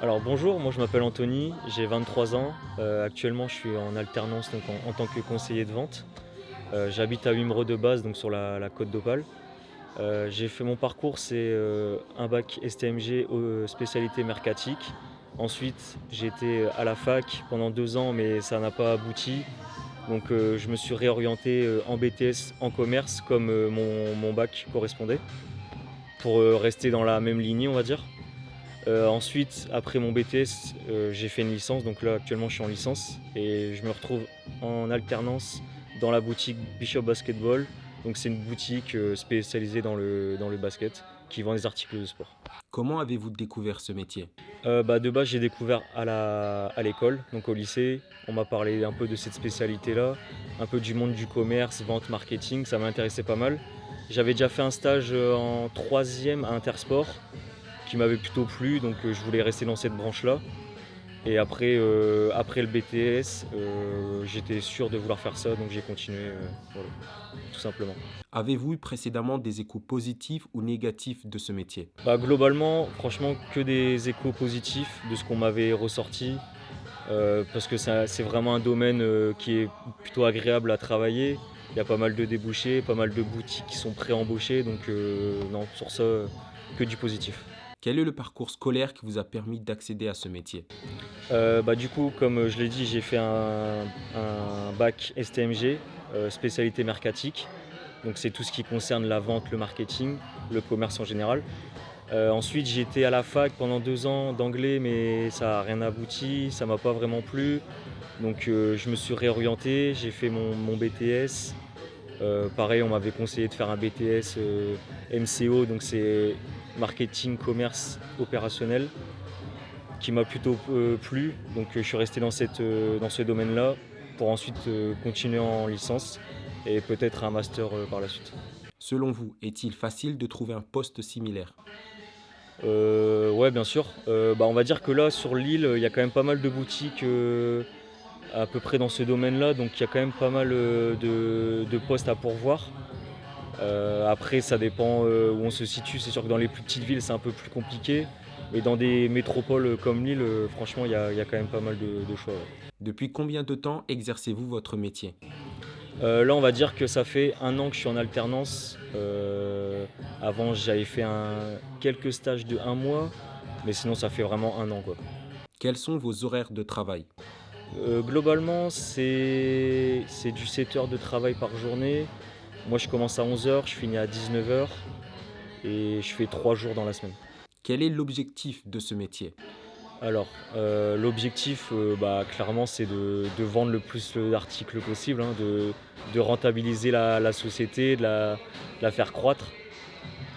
Alors bonjour, moi je m'appelle Anthony, j'ai 23 ans. Actuellement je suis en alternance donc en tant que conseiller de vente. J'habite à Wimereux de base, donc sur la côte d'Opale. J'ai fait mon parcours, c'est un bac STMG spécialité mercatique. Ensuite j'ai été à la fac pendant 2 ans mais ça n'a pas abouti. Donc je me suis réorienté en BTS en commerce comme mon bac correspondait pour rester dans la même lignée on va dire. Ensuite, après mon BTS, j'ai fait une licence, donc là actuellement je suis en licence et je me retrouve en alternance dans la boutique Bishop Basketball. Donc c'est une boutique spécialisée dans le basket qui vend des articles de sport. Comment avez-vous découvert ce métier? De base j'ai découvert à l'école, donc au lycée. On m'a parlé un peu de cette spécialité-là, un peu du monde du commerce, vente, marketing, ça m'intéressait pas mal. J'avais déjà fait un stage en troisième à Intersport qui m'avait plutôt plu, donc je voulais rester dans cette branche-là. Et après le BTS, j'étais sûr de vouloir faire ça, donc j'ai continué, voilà, tout simplement. Avez-vous eu précédemment des échos positifs ou négatifs de ce métier? Globalement, franchement, que des échos positifs de ce qu'on m'avait ressorti, parce que c'est vraiment un domaine qui est plutôt agréable à travailler. Il y a pas mal de débouchés, pas mal de boutiques qui sont pré-embauchées, donc non, sur ça, que du positif. Quel est le parcours scolaire qui vous a permis d'accéder à ce métier? Du coup, comme je l'ai dit, j'ai fait un bac STMG, spécialité mercatique. Donc c'est tout ce qui concerne la vente, le marketing, le commerce en général. Ensuite, j'ai été à la fac pendant 2 ans d'anglais, mais ça n'a rien abouti, ça m'a pas vraiment plu. Donc je me suis réorienté, j'ai fait mon BTS. Pareil, on m'avait conseillé de faire un BTS MCO, donc c'est marketing, commerce opérationnel qui m'a plutôt plu. Donc je suis resté dans ce domaine-là pour ensuite continuer en licence et peut-être un master par la suite. Selon vous, est-il facile de trouver un poste similaire? Ouais, bien sûr. On va dire que là, sur l'île, il y a quand même pas mal de boutiques à peu près dans ce domaine-là, donc il y a quand même pas mal de postes à pourvoir. Après, ça dépend où on se situe. C'est sûr que dans les plus petites villes, c'est un peu plus compliqué. Mais dans des métropoles comme Lille, franchement, il y a quand même pas mal de choix. Ouais. Depuis combien de temps exercez-vous votre métier? Là, on va dire que ça fait 1 an que je suis en alternance. Avant, j'avais fait quelques stages de 1 mois, mais sinon, ça fait vraiment 1 an, quoi. Quels sont vos horaires de travail? Globalement, c'est du 7 heures de travail par journée. Moi, je commence à 11 heures, je finis à 19 heures et je fais 3 jours dans la semaine. Quel est l'objectif de ce métier? Alors, l'objectif, clairement, c'est de vendre le plus d'articles possible, hein, de rentabiliser la société, de la faire croître,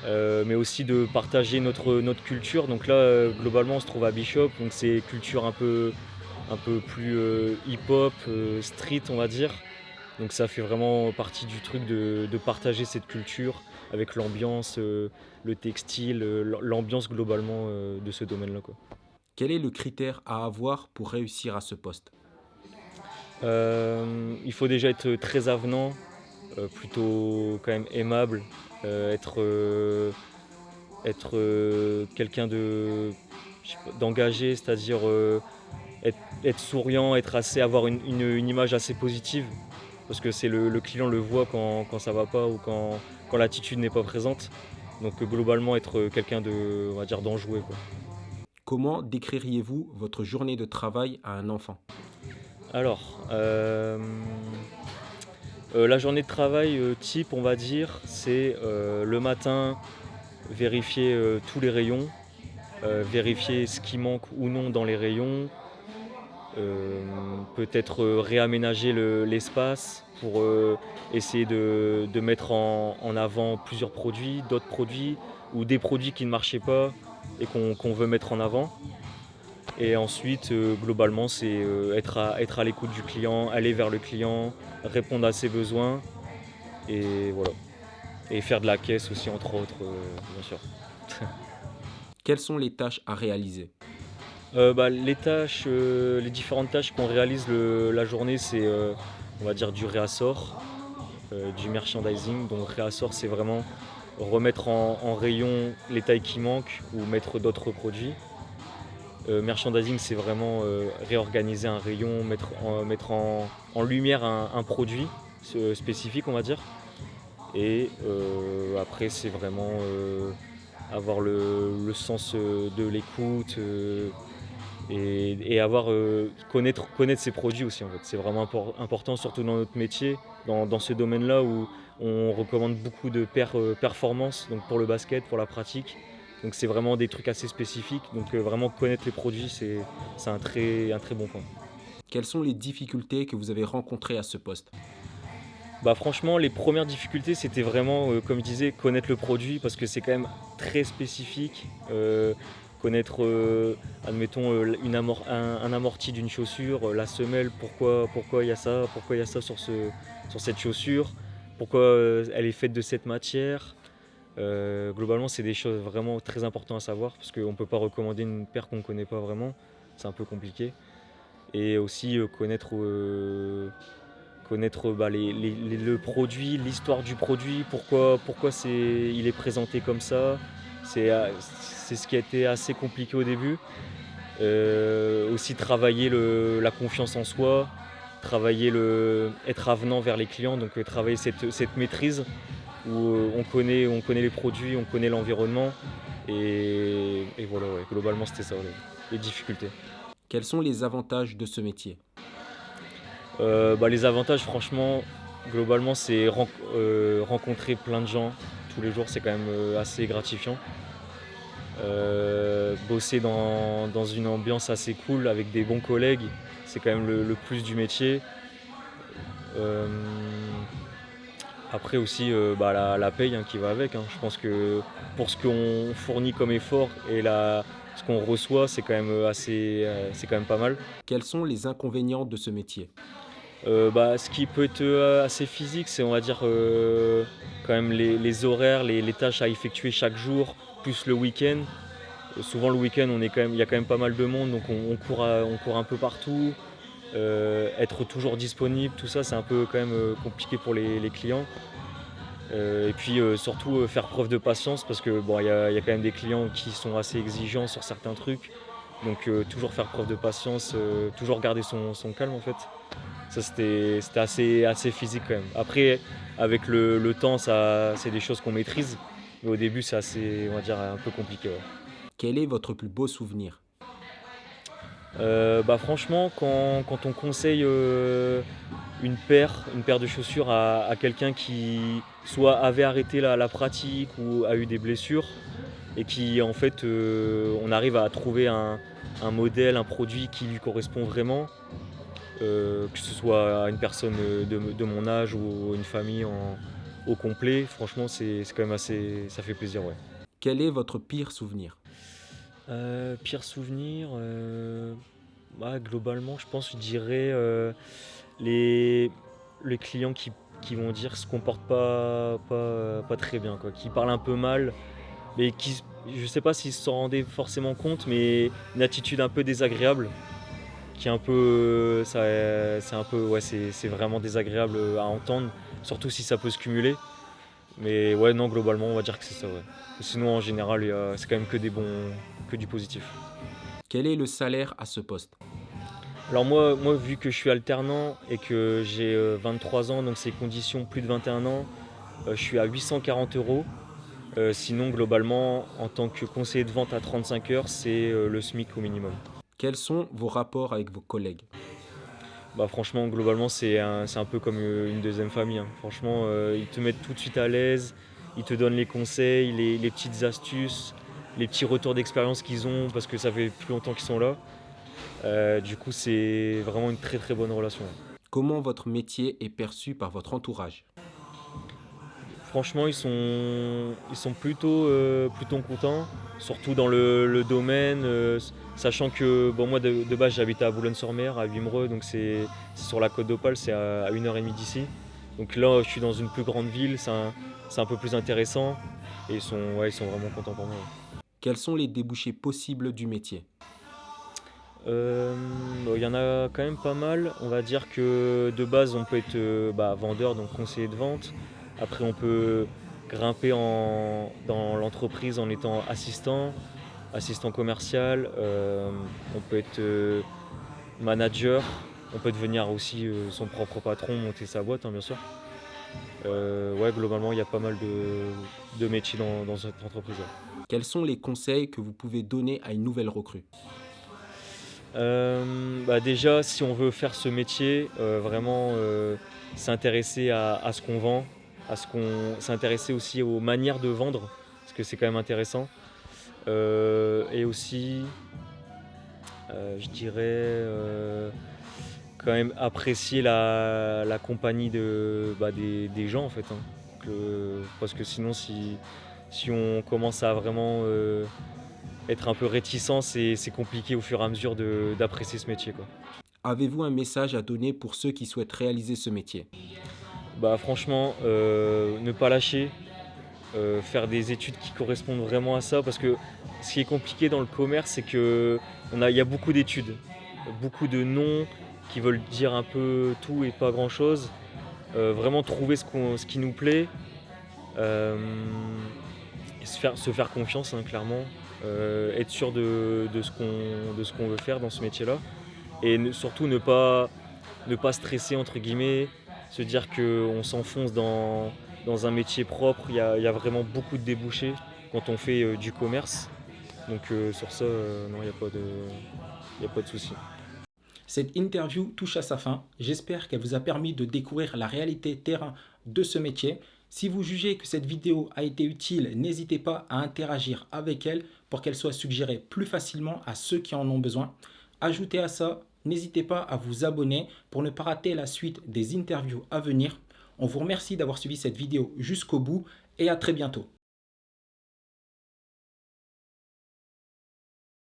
mais aussi de partager notre culture. Donc là, globalement, on se trouve à Bishop, donc c'est culture un peu plus hip-hop, street, on va dire. Donc ça fait vraiment partie du truc de partager cette culture avec l'ambiance, le textile, l'ambiance globalement de ce domaine-là, quoi. Quel est le critère à avoir pour réussir à ce poste? Il faut déjà être très avenant, plutôt quand même aimable, être quelqu'un je sais pas, d'engagé, c'est-à-dire être souriant, avoir une image assez positive, parce que le client le voit quand ça va pas ou quand l'attitude n'est pas présente. Donc globalement être quelqu'un on va dire d'enjoué, quoi. Comment décririez-vous votre journée de travail à un enfant? Alors, la journée de travail type, on va dire, c'est le matin, vérifier tous les rayons, vérifier ce qui manque ou non dans les rayons, peut-être réaménager l'espace pour essayer de mettre en avant plusieurs produits, d'autres produits ou des produits qui ne marchaient pas et qu'on veut mettre en avant. Et ensuite, globalement, c'est être à l'écoute du client, aller vers le client, répondre à ses besoins et voilà. Et faire de la caisse aussi, entre autres, bien sûr. Quelles sont les tâches à réaliser? Les différentes tâches qu'on réalise la journée, c'est on va dire du réassort, du merchandising. Donc réassort, c'est vraiment remettre en rayon les tailles qui manquent ou mettre d'autres produits. Merchandising, c'est vraiment réorganiser un rayon, mettre en lumière un produit spécifique, on va dire. Et après, c'est vraiment avoir le sens de l'écoute et connaître ses produits aussi, en fait. C'est vraiment important, surtout dans notre métier, dans ce domaine-là où on recommande beaucoup de performances, donc pour le basket, pour la pratique. Donc c'est vraiment des trucs assez spécifiques. Donc vraiment connaître les produits, c'est un très bon point. Quelles sont les difficultés que vous avez rencontrées à ce poste? Bah franchement, les premières difficultés, c'était vraiment, comme je disais, connaître le produit parce que c'est quand même très spécifique. Connaître, admettons, un amorti d'une chaussure, la semelle, pourquoi il y a ça, sur cette chaussure, pourquoi elle est faite de cette matière. Globalement, c'est des choses vraiment très importantes à savoir parce qu'on ne peut pas recommander une paire qu'on ne connaît pas vraiment. C'est un peu compliqué. Et aussi connaître le produit, l'histoire du produit, pourquoi il est présenté comme ça. C'est ce qui a été assez compliqué au début. Aussi travailler la confiance en soi, être avenant vers les clients, donc travailler cette maîtrise où on connaît les produits, on connaît l'environnement. Et voilà, ouais, globalement c'était ça les difficultés. Quels sont les avantages de ce métier? Les avantages, franchement, globalement, c'est rencontrer plein de gens tous les jours, c'est quand même assez gratifiant. Bosser dans une ambiance assez cool avec des bons collègues, c'est quand même le plus du métier. Euh, Après aussi la paye qui va avec, hein. Je pense que pour ce qu'on fournit comme effort et ce qu'on reçoit, c'est quand même pas mal. Quels sont les inconvénients de ce métier? Ce qui peut être assez physique, c'est on va dire quand même les horaires, les tâches à effectuer chaque jour, plus le week-end. Souvent le week-end, il y a quand même pas mal de monde, donc on court un peu partout. Être toujours disponible, tout ça, c'est un peu quand même compliqué pour les clients. Et puis surtout faire preuve de patience parce que bon, il y a quand même des clients qui sont assez exigeants sur certains trucs. Donc toujours faire preuve de patience, toujours garder son calme en fait. Ça c'était assez physique quand même. Après avec le temps c'est des choses qu'on maîtrise, mais au début c'est assez, on va dire, un peu compliqué. Ouais. Quel est votre plus beau souvenir? Franchement quand on conseille une paire de chaussures à quelqu'un qui soit avait arrêté la pratique ou a eu des blessures et qui en fait on arrive à trouver un modèle, un produit qui lui correspond vraiment, que ce soit à une personne de mon âge ou une famille au complet, franchement c'est quand même assez, ça fait plaisir, ouais. Quel est votre pire souvenir? Pire souvenir, globalement je pense je dirais les, les clients qui vont dire se comportent pas très bien, quoi, qui parlent un peu mal, mais je sais pas s'ils s'en rendaient forcément compte, mais une attitude un peu désagréable, qui est un peu, c'est un peu, ouais, c'est vraiment désagréable à entendre, surtout si ça peut se cumuler. Mais ouais, non, globalement, on va dire que c'est ça, ouais. Sinon, en général, c'est quand même que du positif. Quel est le salaire à ce poste? Alors moi, vu que je suis alternant et que j'ai 23 ans, donc c'est conditions plus de 21 ans, je suis à 840 euros. Sinon, globalement, en tant que conseiller de vente à 35 heures, c'est le SMIC au minimum. Quels sont vos rapports avec vos collègues? Franchement, globalement, c'est un peu comme une deuxième famille, hein. Franchement, ils te mettent tout de suite à l'aise, ils te donnent les conseils, les petites astuces, les petits retours d'expérience qu'ils ont parce que ça fait plus longtemps qu'ils sont là. Du coup, c'est vraiment une très très bonne relation. Comment votre métier est perçu par votre entourage? Franchement, ils sont plutôt contents, surtout dans le domaine, sachant que bon, moi de base j'habite à Boulogne-sur-Mer, à Wimereux, donc c'est sur la côte d'Opale, c'est à 1h30 d'ici. Donc là, je suis dans une plus grande ville, c'est un peu plus intéressant et ils sont vraiment contents pour moi. Quels sont les débouchés possibles du métier? Il y en a quand même pas mal. On va dire que de base, on peut être vendeur, donc conseiller de vente. Après, on peut grimper dans l'entreprise en étant assistant. assistant commercial, on peut être manager, on peut devenir aussi son propre patron, monter sa boîte, hein, bien sûr. Ouais, globalement, il y a pas mal de métiers dans cette entreprise. Ouais. Quels sont les conseils que vous pouvez donner à une nouvelle recrue? Bah déjà, si on veut faire ce métier, vraiment s'intéresser à ce qu'on vend, s'intéresser aussi aux manières de vendre, parce que c'est quand même intéressant. Et aussi, je dirais, quand même apprécier la compagnie des gens en fait, hein. Parce que sinon, si on commence à vraiment être un peu réticent, c'est compliqué au fur et à mesure d'apprécier ce métier, quoi. Avez-vous un message à donner pour ceux qui souhaitent réaliser ce métier? Bah franchement, ne pas lâcher, faire des études qui correspondent vraiment à ça, parce que ce qui est compliqué dans le commerce, c'est il y a beaucoup d'études, beaucoup de noms qui veulent dire un peu tout et pas grand-chose. Vraiment trouver ce qui nous plaît, et se faire confiance, hein, clairement, être sûr de ce qu'on veut faire dans ce métier-là, et surtout ne pas stresser entre guillemets, se dire qu'on s'enfonce dans un métier propre. Il y a vraiment beaucoup de débouchés quand on fait du commerce. Donc sur ça, non, il y a pas de souci. Cette interview touche à sa fin. J'espère qu'elle vous a permis de découvrir la réalité terrain de ce métier. Si vous jugez que cette vidéo a été utile, n'hésitez pas à interagir avec elle pour qu'elle soit suggérée plus facilement à ceux qui en ont besoin. Ajoutez à ça, n'hésitez pas à vous abonner pour ne pas rater la suite des interviews à venir. On vous remercie d'avoir suivi cette vidéo jusqu'au bout et à très bientôt.